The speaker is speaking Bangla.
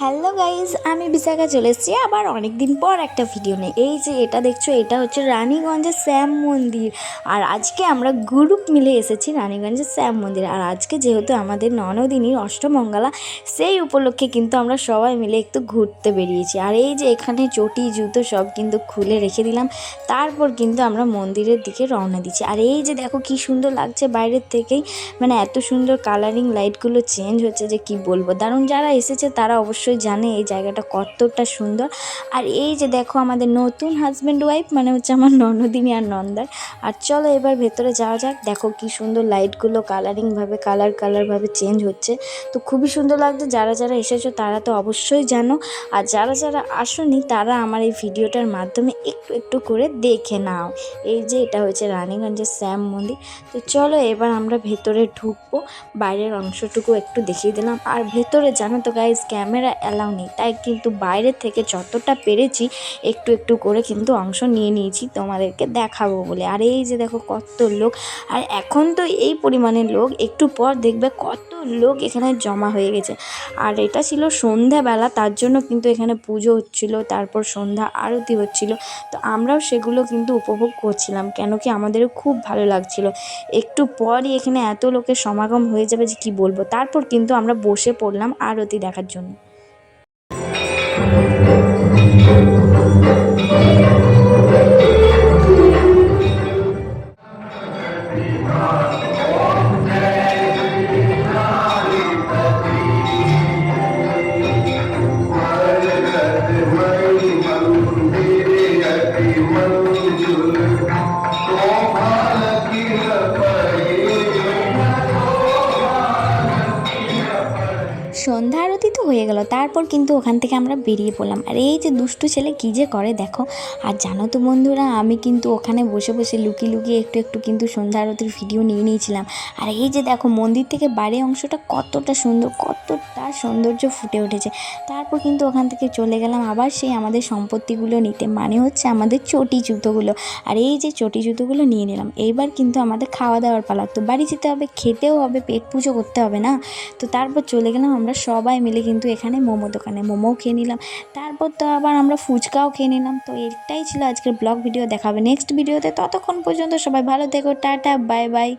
হ্যালো গাইজ, আমি বিশাখা চলে এসেছি আবার অনেক দিন পর একটা ভিডিও নিয়ে। এই যে এটা দেখছো, এটা হচ্ছে রানীগঞ্জের শ্যাম মন্দির। আর আজকে আমরা গ্রুপ মিলে এসেছি রানীগঞ্জের শ্যাম মন্দির। আর আজকে যেহেতু আমাদের ননদিনীর অষ্টমঙ্গলা, সেই উপলক্ষে কিন্তু আমরা সবাই মিলে একটু ঘুরতে বেরিয়েছি। আর এই যে এখানে চটি জুতো সব কিন্তু খুলে রেখে দিলাম, তারপর কিন্তু আমরা মন্দিরের দিকে রওনা দিচ্ছি। আর এই যে দেখো কি সুন্দর লাগছে বাইরের থেকেই, মানে এত সুন্দর কালারিং লাইটগুলো চেঞ্জ হচ্ছে যে কি বলবো, দারুণ। যারা এসেছে তারা অবশ্যই জানে এই জায়গাটা কতটা সুন্দর। আর এই যে দেখো আমাদের নতুন হাজব্যান্ড ওয়াইফ, মানে হচ্ছে আমার ননদিনী আর নন্দার। আর চলো এবার ভেতরে যাওয়া যাক। দেখো কি সুন্দর লাইটগুলো কালারিংভাবে কালারভাবে চেঞ্জ হচ্ছে, তো খুবই সুন্দর লাগছে। যারা যারা এসেছো তারা তো অবশ্যই জানো, আর যারা যারা আসোনি তারা আমার এই ভিডিওটার মাধ্যমে একটু একটু করে দেখে নাও। এই যে এটা হচ্ছে রানীগঞ্জের শ্যাম মন্দির। তো চলো এবার আমরা ভেতরে ঢুকবো। বাইরের অংশটুকু একটু দেখিয়ে দিলাম। আর ভেতরে জানো তো গাইজ, ক্যামেরা অ্যালাউ নেই, তাই কিন্তু বাইরে থেকে যতটা পেরেছি একটু একটু করে কিন্তু অংশ নিয়ে নিয়েছি তোমাদেরকে দেখাবো বলে। আর এই যে দেখো কত লোক, আর এখন তো এই পরিমাণে লোক, একটু পর দেখবে কত লোক এখানে জমা হয়ে গেছে। আর এটা ছিল সন্ধ্যাবেলা, তার জন্য কিন্তু এখানে পুজো হচ্ছিল, তারপর সন্ধ্যা আরতি হচ্ছিল। তো আমরাও সেগুলো কিন্তু উপভোগ করছিলাম, কেন কি আমাদেরও খুব ভালো লাগছিল। একটু পরই এখানে এত লোকের সমাগম হয়ে যাবে যে কি বলবো। তারপর কিন্তু আমরা বসে পড়লাম আরতি দেখার জন্য। সন্ধ্যা আরতি তো হয়ে গেল, তারপর কিন্তু ওখান থেকে আমরা বেরিয়ে পড়লাম। আর এই যে দুষ্টু ছেলে কী যে করে দেখো। আর জানো তো বন্ধুরা, আমি কিন্তু ওখানে বসে বসে লুকিয়ে লুকিয়ে একটু একটু কিন্তু সন্ধ্যা আরতির ভিডিও নিয়ে নিয়েছিলাম। আর এই যে দেখো মন্দির থেকে বাইরের অংশটা কতটা সুন্দর, কতটা সৌন্দর্য ফুটে উঠেছে। তারপর কিন্তু ওখান থেকে চলে গেলাম আবার সেই আমাদের সম্পত্তিগুলো নিতে, মানে হচ্ছে আমাদের চটি জুতোগুলো। আর এই যে চটি জুতোগুলো নিয়ে নিলাম। এইবার কিন্তু আমাদের খাওয়া দাওয়ার পালা, তো বাড়ি যেতে হবে, খেতেও হবে, পেট পুজো করতে হবে না। তো তারপর চলে গেলাম আমরা সবাই মিলে কিন্তু এখানে মোমো দোকানে, মোমোও খেয়ে নিলাম। তারপর তো আবার আমরা ফুচকাও খেয়ে নিলাম। তো এটাই ছিল আজকের ব্লগ ভিডিও। দেখাবে নেক্সট ভিডিওতে, ততক্ষণ পর্যন্ত সবাই ভালো থেকো, টাটা, বাই বাই।